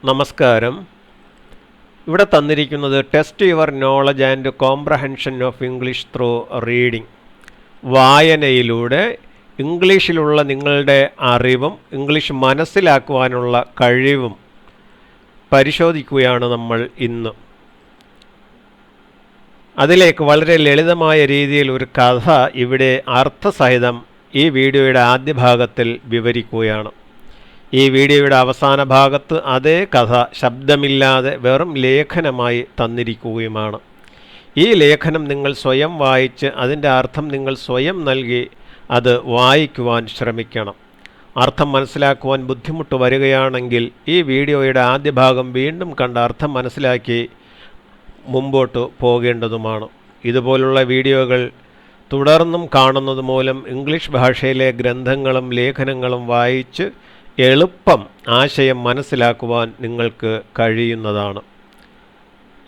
നമസ്കാരം. ഇവിടെ തന്നിരിക്കുന്നത് test your knowledge and comprehension of English through reading. വായനയിലൂടെ ഇംഗ്ലീഷിലുള്ള നിങ്ങളുടെ അറിവും ഇംഗ്ലീഷ് മനസ്സിലാക്കുവാനുള്ള കഴിവും പരിശോധിക്കുകയാണ് നമ്മൾ ഇന്ന്. അതിലേക്ക് വളരെ ലളിതമായ രീതിയിൽ ഒരു കഥ ഇവിടെ അർത്ഥസഹിതം ഈ വീഡിയോയുടെ ആദ്യ ഭാഗത്തിൽ വിവരിക്കുകയാണ്. ഈ വീഡിയോയുടെ അവസാന ഭാഗത്ത് അതേ കഥ ശബ്ദമില്ലാതെ വെറും ലേഖനമായി തന്നിരിക്കുകയുമാണ്. ഈ ലേഖനം നിങ്ങൾ സ്വയം വായിച്ച് അതിൻ്റെ അർത്ഥം നിങ്ങൾ സ്വയം നൽകി അത് വായിക്കുവാൻ ശ്രമിക്കണം. അർത്ഥം മനസ്സിലാക്കുവാൻ ബുദ്ധിമുട്ട് വരികയാണെങ്കിൽ ഈ വീഡിയോയുടെ ആദ്യ ഭാഗം വീണ്ടും കണ്ട് അർത്ഥം മനസ്സിലാക്കി മുമ്പോട്ട് പോകേണ്ടതുമാണ്. ഇതുപോലുള്ള വീഡിയോകൾ തുടർന്നും കാണുന്നത് മൂലം ഇംഗ്ലീഷ് ഭാഷയിലെ ഗ്രന്ഥങ്ങളും ലേഖനങ്ങളും വായിച്ച് എളുപ്പം ആശയം മനസ്സിലാക്കുവാൻ നിങ്ങൾക്ക് കഴിയുന്നതാണ്.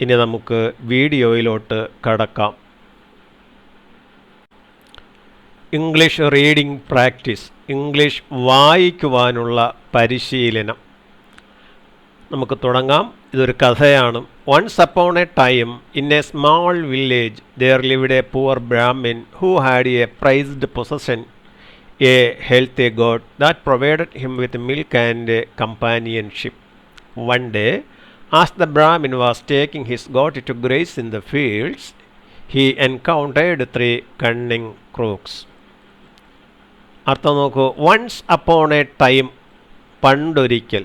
ഇനി നമുക്ക് വീഡിയോയിലോട്ട് കടക്കാം. ഇംഗ്ലീഷ് റീഡിംഗ് പ്രാക്ടീസ്, ഇംഗ്ലീഷ് വായിക്കുവാനുള്ള പരിശീലനം. നമുക്ക് തുടങ്ങാം. ഇതൊരു കഥയാണ്. Once upon a time, in a small village, there lived a poor Brahmin who had a prized possession, a healthy goat that provided him with milk and companionship. One day, as the Brahmin was taking his goat to graze in the fields, he encountered 3 cunning crooks. അർത്ഥം നോക്കൂ. Once upon A time, പണ്ടൊരിക്കൽ.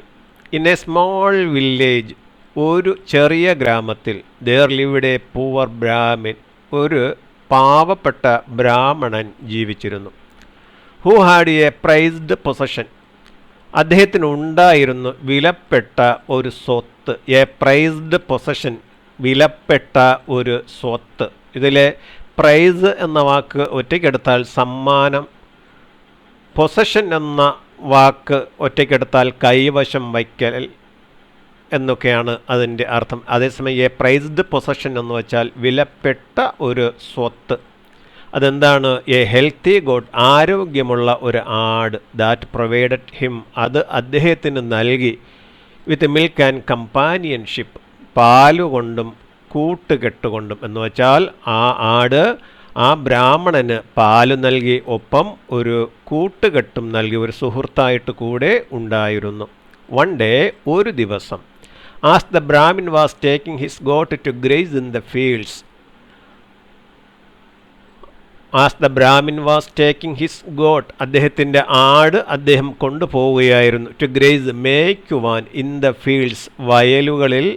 In A small village, ഒരു ചെറിയ ഗ്രാമത്തിൽ. there lived a poor Brahmin, ഒരു പാവപ്പെട്ട ബ്രാഹ്മണൻ ജീവിച്ചിരുന്നു. who had a prized possession, അദ്ദേഹത്തിനുണ്ടായിരുന്നു വിലപ്പെട്ട ഒരു സ്വത്ത്. എ പ്രൈസ്ഡ് പൊസഷൻ, വിലപ്പെട്ട ഒരു സ്വത്ത്. ഇതിലെ പ്രൈസ് എന്ന വാക്ക് ഒറ്റയ്ക്കെടുത്താൽ സമ്മാനം, പൊസഷൻ എന്ന വാക്ക് ഒറ്റയ്ക്കെടുത്താൽ കൈവശം വയ്ക്കൽ എന്നൊക്കെയാണ് അതിൻ്റെ അർത്ഥം. അതേസമയം എ പ്രൈസ്ഡ് പൊസഷൻ എന്ന് വെച്ചാൽ വിലപ്പെട്ട ഒരു സ്വത്ത്. അതെന്താണ്? എ ഹെൽത്തി ഗോഡ്, ആരോഗ്യമുള്ള ഒരു ആട്. ദാറ്റ് പ്രൊവൈഡഡ് ഹിം, അത് അദ്ദേഹത്തിന് നൽകി. വിത്ത് മിൽക്ക് ആൻഡ് കമ്പാനിയൻഷിപ്പ്, പാലുകൊണ്ടും കൂട്ടുകെട്ടുകൊണ്ടും. എന്ന് വെച്ചാൽ ആ ആട് ആ ബ്രാഹ്മണന് പാല് നൽകി, ഒപ്പം ഒരു കൂട്ടുകെട്ടും നൽകി, ഒരു സുഹൃത്തായിട്ട് കൂടെ ഉണ്ടായിരുന്നു. വൺ ഡേ, ഒരു ദിവസം. As the brahmin was taking his goat to graze in the fields, as the brahmin was taking his goat, അദ്ദേഹത്തിൻ്റെ ആട് അദ്ദേഹം കൊണ്ടുപോവുകയായിരുന്നു. ടു ഗ്രേസ്, മേയ്ക്കുവാൻ. ഇൻ ദ ഫീൽഡ്സ്, വയലുകളിൽ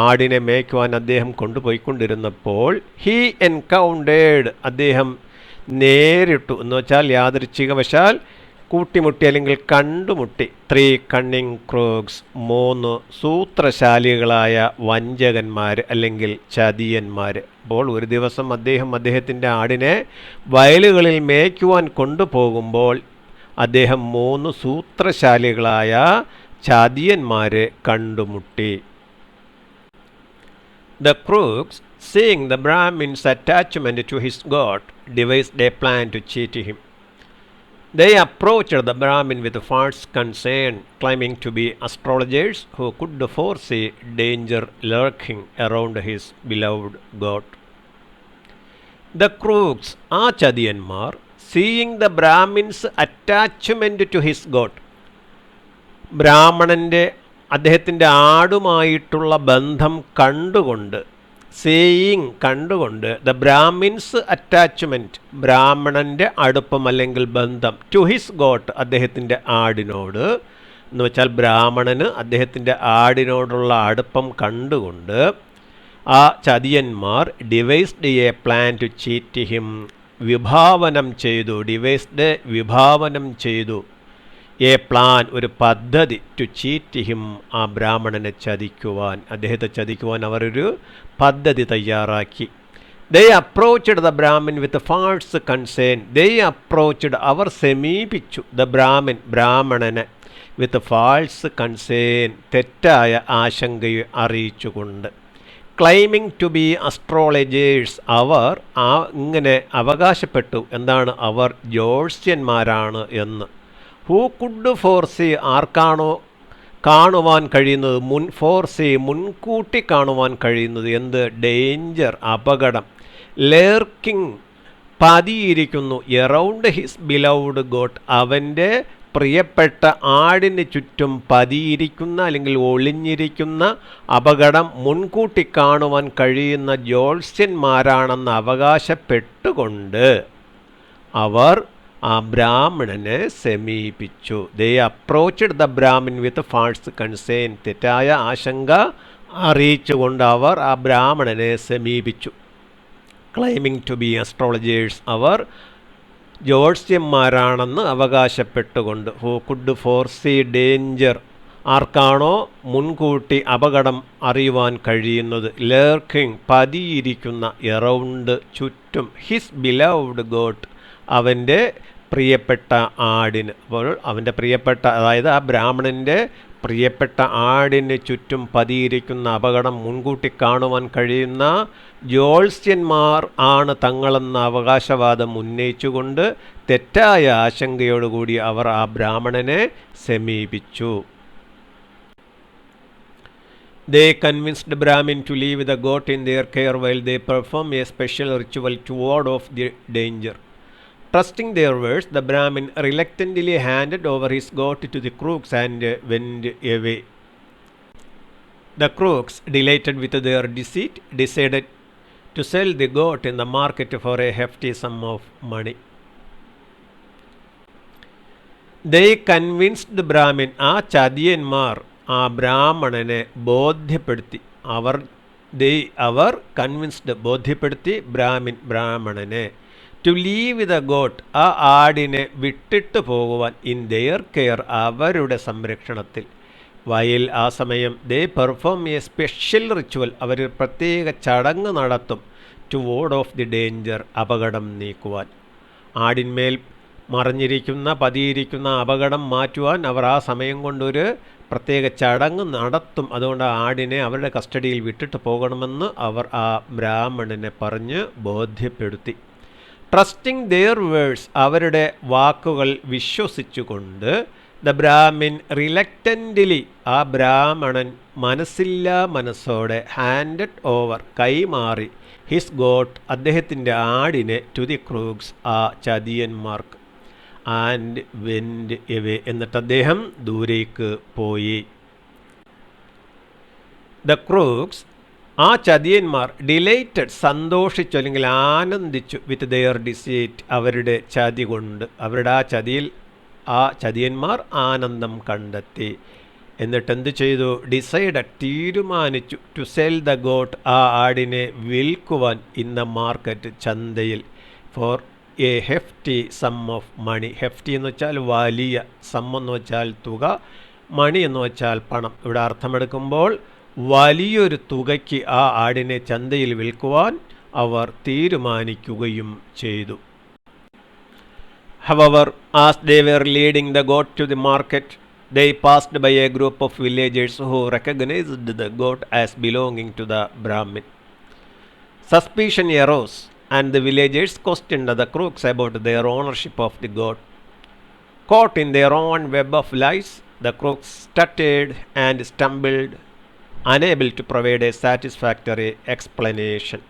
ആടിനെ മേയ്ക്കുവാൻ അദ്ദേഹം കൊണ്ടുപോയിക്കൊണ്ടിരുന്നപ്പോൾ ഹീ എൻകൗണ്ടേർഡ്, അദ്ദേഹം നേരിട്ടു എന്ന് വെച്ചാൽ യാദൃച്ഛികവശാൽ കൂട്ടിമുട്ടി അല്ലെങ്കിൽ കണ്ടുമുട്ടി. 3 കണ്ണിങ് ക്രൂക്സ്, 3 സൂത്രശാലികളായ വഞ്ചകന്മാർ അല്ലെങ്കിൽ ചതിയന്മാർ. അപ്പോൾ ഒരു ദിവസം അദ്ദേഹത്തിൻ്റെ ആടിനെ വയലുകളിൽ മേയ്ക്കുവാൻ കൊണ്ടുപോകുമ്പോൾ അദ്ദേഹം 3 സൂത്രശാലികളായ ചതിയന്മാരെ കണ്ടുമുട്ടി. The crooks, seeing the Brahmin's attachment to his goat, devised a plan to cheat him. They approached the Brahmin with false concern, claiming to be astrologers who could foresee danger lurking around his beloved goat. The crooks, ആ ചതിയന്മാർ, seeing the Brahmin's attachment to his goat, ബ്രാഹ്മണൻ്റെ അദ്ദേഹത്തിൻ്റെ ആടുമായിട്ടുള്ള ബന്ധം കണ്ടുകൊണ്ട്, seeing കണ്ടുകൊണ്ട്, the Brahmins attachment, ബ്രാഹ്മണൻ്റെ അടുപ്പം അല്ലെങ്കിൽ ബന്ധം, to his goat, അദ്ദേഹത്തിൻ്റെ ആടിനോട് എന്ന് വെച്ചാൽ ബ്രാഹ്മണന് അദ്ദേഹത്തിൻ്റെ ആടിനോടുള്ള അടുപ്പം കണ്ടുകൊണ്ട് ആ ചതിയന്മാർ devised a plan to cheat him, വിഭാവനം ചെയ്തു. ഡിവൈസ്ഡ്, വിഭാവനം ചെയ്തു. എ പ്ലാൻ, ഒരു പദ്ധതി. ടു ചീറ്റ് ഹിം, ആ ബ്രാഹ്മണനെ ചതിക്കുവാൻ, അദ്ദേഹത്തെ ചതിക്കുവാൻ അവരൊരു പദ്ധതി തയ്യാറാക്കി. They approached the brahmin with false concern. They approached, അവർ സമീപിച്ചു. ദ ബ്രാഹ്മിൻ, ബ്രാഹ്മണനെ, വിത്ത് ഫാൾസ് കൺസേൺ, തെറ്റായ ആശങ്കയെ അറിയിച്ചുകൊണ്ട്. ക്ലൈമിങ് ടു ബി അസ്ട്രോളജേഴ്സ്, അവർ ഇങ്ങനെ അവകാശപ്പെട്ടു. എന്താണ്? അവർ ജ്യോത്സ്യന്മാരാണ് എന്ന്. ഹൂ കുഡ് ഫോർസി, ആർക്കാണോ കാണുവാൻ കഴിയുന്നത് ഫോർസീ മുൻകൂട്ടി കാണുവാൻ കഴിയുന്നത് എന്ത്? ഡേഞ്ചർ അപകടം. ലേർക്കിംഗ് പതിയിരിക്കുന്നു എറൗണ്ട് ഹിസ് ബിലൗഡ് ഗോട്ട് അവൻ്റെ പ്രിയപ്പെട്ട ആടിന് ചുറ്റും പതിയിരിക്കുന്ന അല്ലെങ്കിൽ ഒളിഞ്ഞിരിക്കുന്ന അപകടം മുൻകൂട്ടി കാണുവാൻ കഴിയുന്ന ജ്യോത്സ്യന്മാരാണെന്ന് അവകാശപ്പെട്ടുകൊണ്ട് അവർ ആ ബ്രാഹ്മണനെ സമീപിച്ചു. They approached the brahmin with false concern തെറ്റായ ആശങ്ക അറിയിച്ചുകൊണ്ട് അവർ ആ ബ്രാഹ്മണനെ സമീപിച്ചു. ക്ലൈമിങ് ടു ബി അസ്ട്രോളജേഴ്സ് അവർ ജ്യോത്സ്യന്മാരാണെന്ന് അവകാശപ്പെട്ടുകൊണ്ട്. ഹൂ കുഡ് ഫോർസീ ഡേഞ്ചർ ആർക്കാണോ മുൻകൂട്ടി അപകടം അറിയുവാൻ കഴിയുന്നത്. ലേർക്കിംഗ് പതിയിരിക്കുന്ന എറൗണ്ട് ചുറ്റും ഹിസ് ബിലൗഡ് ഗോട്ട് അവൻ്റെ പ്രിയപ്പെട്ട ആടിന്. അപ്പോൾ അവൻ്റെ പ്രിയപ്പെട്ട അതായത് ആ ബ്രാഹ്മണൻ്റെ പ്രിയപ്പെട്ട ആടിന് ചുറ്റും പതിയിരിക്കുന്ന അപകടം മുൻകൂട്ടി കാണുവാൻ കഴിയുന്ന ജ്യോത്സ്യന്മാർ ആണ് തങ്ങളെന്ന അവകാശവാദം ഉന്നയിച്ചുകൊണ്ട് തെറ്റായ ആശങ്കയോടുകൂടി അവർ ആ ബ്രാഹ്മണനെ സമീപിച്ചു. They convinced the Brahmin to leave the goat in their care while they perform a special ritual to ward off the danger. Trusting their words, the Brahmin reluctantly handed over his goat to the crooks and went away. The crooks, delighted with their deceit, decided to sell the goat in the market for a hefty sum of money. They convinced the Brahmin, ആ ചതിയന്മാർ ആ ബ്രാഹ്മണനെ ബോധ്യപ്പെടുത്തി. അവർ convinced ബോധ്യപ്പെടുത്തി ബ്രാഹ്മണനെ to leave the goat ആ ആടിനെ വിട്ടിട്ട് പോകുവാൻ ഇൻ ദെയർ കെയർ അവരുടെ സംരക്ഷണത്തിൽ. വയൽ ആ സമയം they perform a special ritual അവർ പ്രത്യേക ചടങ്ങ് നടത്തും to ward off the danger അപകടം നീക്കുവാൻ. ആടിന്മേൽ മറിഞ്ഞിരിക്കുന്ന പതിയിരിക്കുന്ന അപകടം മാറ്റുവാൻ അവർ ആ സമയം കൊണ്ടൊരു പ്രത്യേക ചടങ്ങ് നടത്തും. അതുകൊണ്ട് ആടിനെ അവരുടെ കസ്റ്റഡിയിൽ വിട്ടിട്ട് പോകണമെന്ന് അവർ ആ ബ്രാഹ്മണനെ പറഞ്ഞ് ബോധ്യപ്പെടുത്തി. ട്രസ്റ്റിംഗ് ദെയർ വേഴ്സ് അവരുടെ വാക്കുകൾ വിശ്വസിച്ചുകൊണ്ട് ദ ബ്രാഹ്മിൻ റിലക്റ്റൻ്റ്ലി ആ ബ്രാഹ്മണൻ മനസ്സില്ലാ മനസ്സോടെ ഹാൻഡഡ് ഓവർ കൈമാറി ഹിസ് ഗോട്ട് അദ്ദേഹത്തിൻ്റെ ആടിനെ ടു ദി ക്രൂക്സ് ആ ചതിയന്മാർക്ക്. ആൻഡ് വെൻഡ് എവേ എന്നിട്ട് അദ്ദേഹം ദൂരേക്ക് പോയി. ദ ക്രൂക്സ് ആ ചതിയന്മാർ ഡിലൈറ്റഡ് സന്തോഷിച്ചു അല്ലെങ്കിൽ ആനന്ദിച്ചു വിത്ത് ദെയർ ഡിസീറ്റ് അവരുടെ ചതി കൊണ്ട്. അവരുടെ ആ ചതിയിൽ ആ ചതിയന്മാർ ആനന്ദം കണ്ടെത്തി. എന്നിട്ട് എന്ത് ചെയ്തു? ഡിസൈഡ് തീരുമാനിച്ചു ടു സെൽ ദ ഗോട്ട് ആ ആടിനെ വിൽക്കുവാൻ ഇൻ ദ മാർക്കറ്റ് ചന്തയിൽ for a hefty sum of money. Hefty എന്ന് വെച്ചാൽ വലിയ, സം എന്ന് വെച്ചാൽ തുക, മണി എന്ന് വെച്ചാൽ പണം. ഇവിടെ അർത്ഥമെടുക്കുമ്പോൾ വലിയൊരു തുകയ്ക്ക് ആ ആടിനെ ചന്തയിൽ വിൽക്കുവാൻ അവർ തീരുമാനിക്കുകയും ചെയ്തു. However, as they were leading the goat to the market, they passed by a group of villagers who recognized the goat as belonging to the Brahmin. Suspicion arose, and the villagers questioned the crooks about their ownership of the goat. Caught in their own web of lies, the crooks stuttered and stumbled, unable to provide a satisfactory explanation.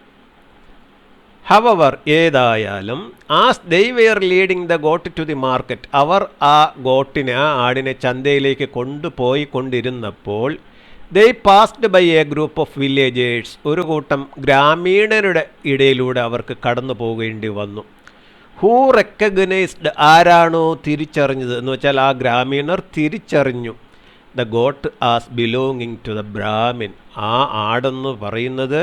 However ഏതായാലും as they were leading the goat to the market അവർ ആ ഗോട്ടിനെ ആ ആടിനെ ചന്തയിലേക്ക് കൊണ്ടുപോയി കൊണ്ടിരുന്നപ്പോൾ they passed by a group of villagers ഒരു കൂട്ടം ഗ്രാമീണരുടെ ഇടയിലൂടെ അവർക്ക് കടന്നു പോകേണ്ടി വന്നു. ഹൂ റെക്കഗ്നൈസ്ഡ് ആരാണോ തിരിച്ചറിഞ്ഞത് എന്ന് വെച്ചാൽ ആ ഗ്രാമീണർ തിരിച്ചറിഞ്ഞു the goat as belonging to the brahmin ആ ആടെന്ന് പറയുന്നത്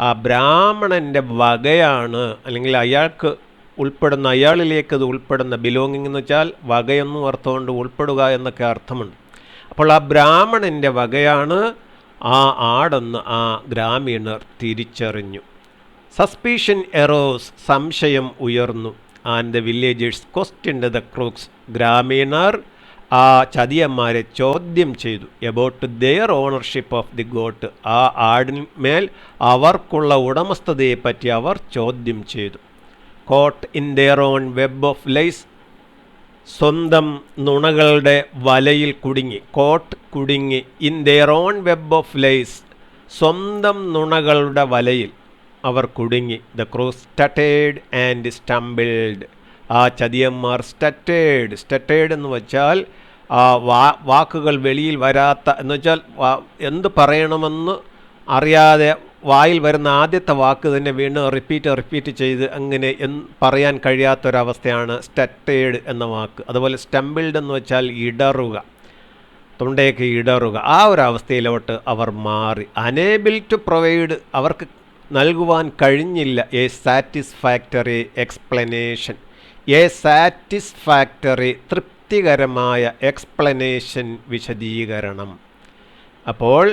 ആ ബ്രാഹ്മണൻ്റെ വകയാണ്, അല്ലെങ്കിൽ അയാൾക്ക് ഉൾപ്പെടുന്ന അയാളിലേക്ക് അത് ഉൾപ്പെടുന്ന. ബിലോങ്ങിങ് എന്ന് വെച്ചാൽ വകയെന്നും അർത്ഥമുണ്ട്, ഉൾപ്പെടുക എന്നൊക്കെ അർത്ഥമുണ്ട്. അപ്പോൾ ആ ബ്രാഹ്മണൻ്റെ വകയാണ് ആ ആടെന്ന് ആ ഗ്രാമീണർ തിരിച്ചറിഞ്ഞു. സസ്പീഷൻ എറോസ് സംശയം ഉയർന്നു. And the villagers questioned the crooks ഗ്രാമീണർ ആ ചതിയന്മാരെ ചോദ്യം ചെയ്തു about their ownership of the goat ആ ആടിന്മേൽ അവർക്കുള്ള ഉടമസ്ഥതയെപ്പറ്റി അവർ ചോദ്യം ചെയ്തു. Caught in their own web of lies സ്വന്തം നുണകളുടെ വലയിൽ കുടുങ്ങി, കോട്ട് കുടുങ്ങി, in their own web of lies, സ്വന്തം നുണകളുടെ വലയിൽ അവർ കുടുങ്ങി. The crooks stuttered and stumbled, ആ ചതിയന്മാർ സ്റ്റട്ടേഡ് എന്ന് വെച്ചാൽ ആ വാക്കുകൾ വെളിയിൽ വരാത്ത എന്ന് വെച്ചാൽ എന്ത് പറയണമെന്ന് അറിയാതെ വായിൽ വരുന്ന ആദ്യത്തെ വാക്ക് തന്നെ വീണ്ടും റിപ്പീറ്റ് ചെയ്ത് അങ്ങനെ പറയാൻ കഴിയാത്തൊരവസ്ഥയാണ് സ്റ്റട്ടേഡ് എന്ന വാക്ക്. അതുപോലെ സ്റ്റംബിൾഡ് എന്ന് വെച്ചാൽ ഇടറുക, തൊണ്ടയൊക്കെ ഇടറുക, ആ ഒരു അവസ്ഥയിലോട്ട് അവർ മാറി. അനേബിൾ ടു പ്രൊവൈഡ്, അവർക്ക് നൽകുവാൻ കഴിഞ്ഞില്ല എ സാറ്റിസ്ഫാക്ടറി എക്സ്പ്ലനേഷൻ, തൃപ്തികരമായ എക്സ്പ്ലനേഷൻ, വിശദീകരണം. അപ്പോൾ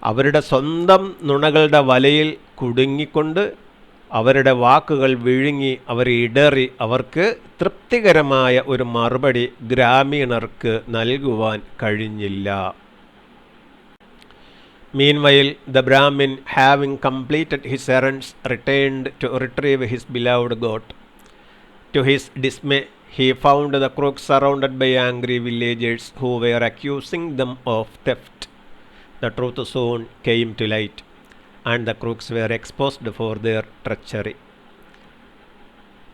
അവരുടെ സ്വന്തം നുണകളുടെ വലയിൽ കുടുങ്ങിക്കൊണ്ട് അവരുടെ വാക്കുകൾ വിഴുങ്ങി അവർ ഇടറി അവർക്ക് തൃപ്തികരമായ ഒരു മറുപടി ഗ്രാമീണർക്ക് നൽകുവാൻ കഴിഞ്ഞില്ല. Meanwhile, the Brahmin, having completed his errands, returned to retrieve his beloved goat. To his dismay, he found the crooks surrounded by angry villagers who were accusing them of theft. The truth soon came to light, and the crooks were exposed for their treachery.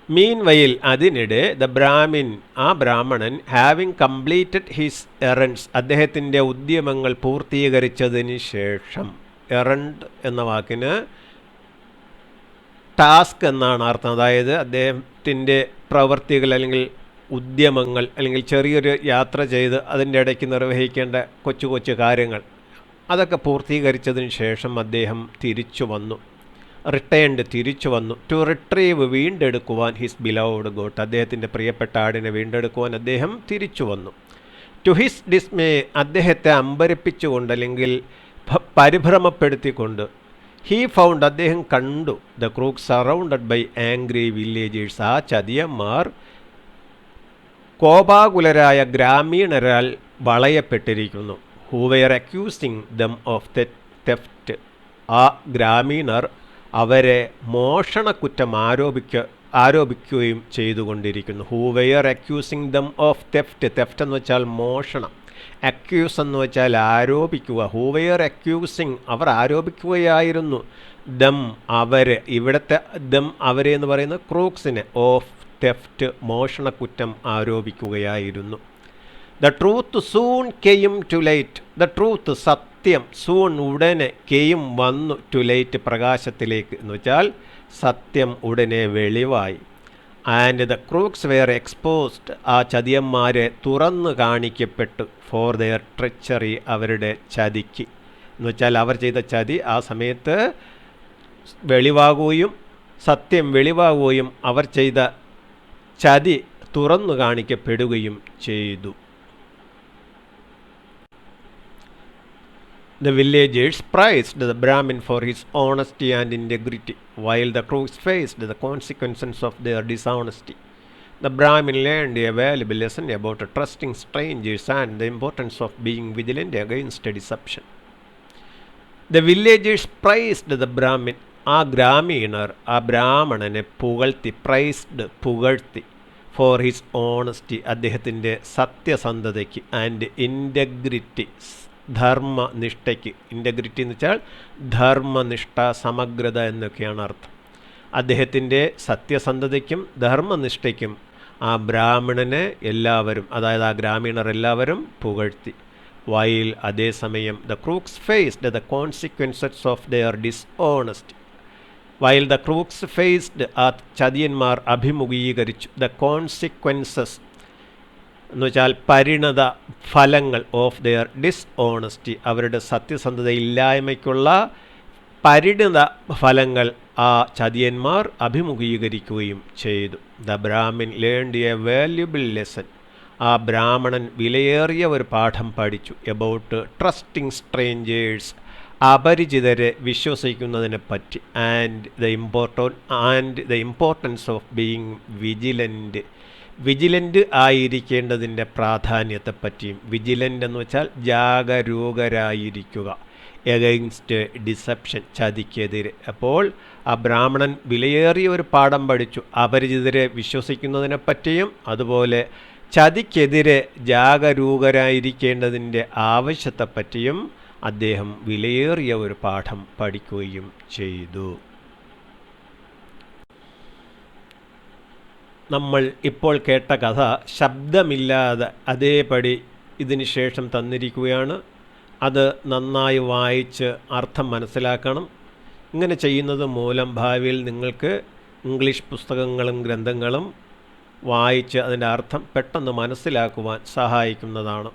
Meanwhile, അതിനിടെ the brahmin, ആ ബ്രാഹ്മണൻ, having completed his എറൻഡ്സ്, അദ്ദേഹത്തിൻ്റെ ഉദ്യമങ്ങൾ പൂർത്തീകരിച്ചതിന് ശേഷം, എറൻഡ് എന്ന വാക്കിന് task എന്നാണ് അർത്ഥം. അതായത് അദ്ദേഹത്തിൻ്റെ പ്രവൃത്തികൾ അല്ലെങ്കിൽ ഉദ്യമങ്ങൾ അല്ലെങ്കിൽ ചെറിയൊരു യാത്ര ചെയ്ത് അതിൻ്റെ ഇടയ്ക്ക് നിർവഹിക്കേണ്ട കൊച്ചു കൊച്ചു കാര്യങ്ങൾ അതൊക്കെ പൂർത്തീകരിച്ചതിന് ശേഷം അദ്ദേഹം തിരിച്ചു വന്നു. തിരിച്ചു വന്നു. ടു റിട്രീവ്, വീണ്ടെടുക്കുവാൻ, ഹിസ് ബിലൗഡ് ഗോട്ട്, അദ്ദേഹത്തിൻ്റെ പ്രിയപ്പെട്ട ആടിനെ വീണ്ടെടുക്കുവാൻ അദ്ദേഹം തിരിച്ചു വന്നു. ടു ഹിസ് ഡിസ്മേ, അദ്ദേഹത്തെ അമ്പരപ്പിച്ചുകൊണ്ട് അല്ലെങ്കിൽ പരിഭ്രമപ്പെടുത്തിക്കൊണ്ട്, ഹീ ഫൗണ്ട്, അദ്ദേഹം കണ്ടു, the crooks surrounded by angry villagers, ആ ചതിയന്മാർ കോപാകുലരായ ഗ്രാമീണരാൽ വളയപ്പെട്ടിരിക്കുന്നു. Who were accusing them of theft, ആ ഗ്രാമീണർ അവരെ മോഷണക്കുറ്റം ആരോപിക്കുകയും ചെയ്തുകൊണ്ടിരിക്കുന്നു. Who were accusing them of theft എന്ന് വെച്ചാൽ മോഷണം, അക്യൂസ് എന്ന് വെച്ചാൽ ആരോപിക്കുക. ഹൂ വെയർ അക്യൂസിങ്, അവർ ആരോപിക്കുകയായിരുന്നു, ദം അവരെ, ഇവിടുത്തെ ദം അവരെ എന്ന് പറയുന്നത് ക്രൂക്സിനെ, ഓഫ് തെഫ്റ്റ് മോഷണക്കുറ്റം ആരോപിക്കുകയായിരുന്നു. The truth soon came to light, the truth സത്യം, സൂൺ ഉടനെ, കെയും വന്നു, ടു ലൈറ്റ് പ്രകാശത്തിലേക്ക് എന്ന് വെച്ചാൽ സത്യം ഉടനെ വെളിവായി. And the crooks were exposed, ആ ചതിയന്മാരെ തുറന്നു കാണിക്കപ്പെട്ടു, ഫോർ ദെയർ ട്രെച്ചറി, അവരുടെ ചതിക്ക് എന്ന് വെച്ചാൽ അവർ ചെയ്ത ചതി ആ സമയത്ത് വെളിവാകുകയും സത്യം വെളിവാകുകയും അവർ ചെയ്ത ചതി തുറന്നു കാണിക്കപ്പെടുകയും ചെയ്തു. The villagers praised the Brahmin for his honesty and integrity, while the crooks faced the consequences of their dishonesty. The Brahmin learned a valuable lesson about trusting strangers and the importance of being vigilant against deception. The villagers praised the Brahmin, ആ ഗ്രാമീണർ ആ ബ്രാഹ്മണനെ പുകഴ്ത്തി, priced പുകഴ്ത്തി, for his honesty, അദ്ദേഹത്തിൻ്റെ സത്യസന്ധതയ്ക്ക്, and integrity, ധർമ്മനിഷ്ഠയ്ക്ക്. Integrity എന്ന് വെച്ചാൽ ധർമ്മനിഷ്ഠ, സമഗ്രത എന്നൊക്കെയാണ് അർത്ഥം. അദ്ദേഹത്തിൻ്റെ സത്യസന്ധതയ്ക്കും ധർമ്മനിഷ്ഠയ്ക്കും ആ ബ്രാഹ്മണനെ എല്ലാവരും, അതായത് ആ ഗ്രാമീണർ എല്ലാവരും പുകഴ്ത്തി. വൈൽ, അതേസമയം, the crooks faced the consequences of their dishonesty, while the crooks faced, ആ ചതിയന്മാർ അഭിമുഖീകരിച്ചു, ദ കോൺസിക്വൻസസ് എന്ന് വെച്ചാൽ പരിണത ഫലങ്ങൾ, ഓഫ് ദെയർ ഡിസ്ഓണസ്റ്റി, അവരുടെ സത്യസന്ധതയില്ലായ്മയ്ക്കുള്ള പരിണത ഫലങ്ങൾ ആ ചതിയന്മാർ അഭിമുഖീകരിക്കുകയും ചെയ്തു. The brahmin learned a valuable lesson, ആ ബ്രാഹ്മണൻ വിലയേറിയ ഒരു പാഠം പഠിച്ചു, എബൌട്ട് ട്രസ്റ്റിംഗ് സ്ട്രേഞ്ചേഴ്സ്, അപരിചിതരെ വിശ്വസിക്കുന്നതിനെ പറ്റി, and the importance of being vigilant ആയിരിക്കേണ്ടതിൻ്റെ പ്രാധാന്യത്തെപ്പറ്റിയും. വിജിലൻ്റ് എന്ന് വെച്ചാൽ ജാഗരൂകരായിരിക്കുക, എഗെയിൻസ്റ്റ് ഡിസെപ്ഷൻ, ചതിക്കെതിരെ. അപ്പോൾ ആ ബ്രാഹ്മണൻ വിലയേറിയ ഒരു പാഠം പഠിച്ചു, അപരിചിതരെ വിശ്വസിക്കുന്നതിനെപ്പറ്റിയും അതുപോലെ ചതിക്കെതിരെ ജാഗരൂകരായിരിക്കേണ്ടതിൻ്റെ ആവശ്യത്തെപ്പറ്റിയും അദ്ദേഹം വിലയേറിയ ഒരു പാഠം പഠിക്കുകയും ചെയ്തു. നമ്മൾ ഇപ്പോൾ കേട്ട കഥ ശബ്ദമില്ലാതെ അതേപടി ഇതിന് ശേഷം തന്നിരിക്കുകയാണ്. അത് നന്നായി വായിച്ച് അർത്ഥം മനസ്സിലാക്കണം. ഇങ്ങനെ ചെയ്യുന്നത് മൂലം ഭാവിയിൽ നിങ്ങൾക്ക് ഇംഗ്ലീഷ് പുസ്തകങ്ങളും ഗ്രന്ഥങ്ങളും വായിച്ച് അതിൻ്റെ അർത്ഥം പെട്ടെന്ന് മനസ്സിലാക്കുവാൻ സഹായിക്കുന്നതാണ്.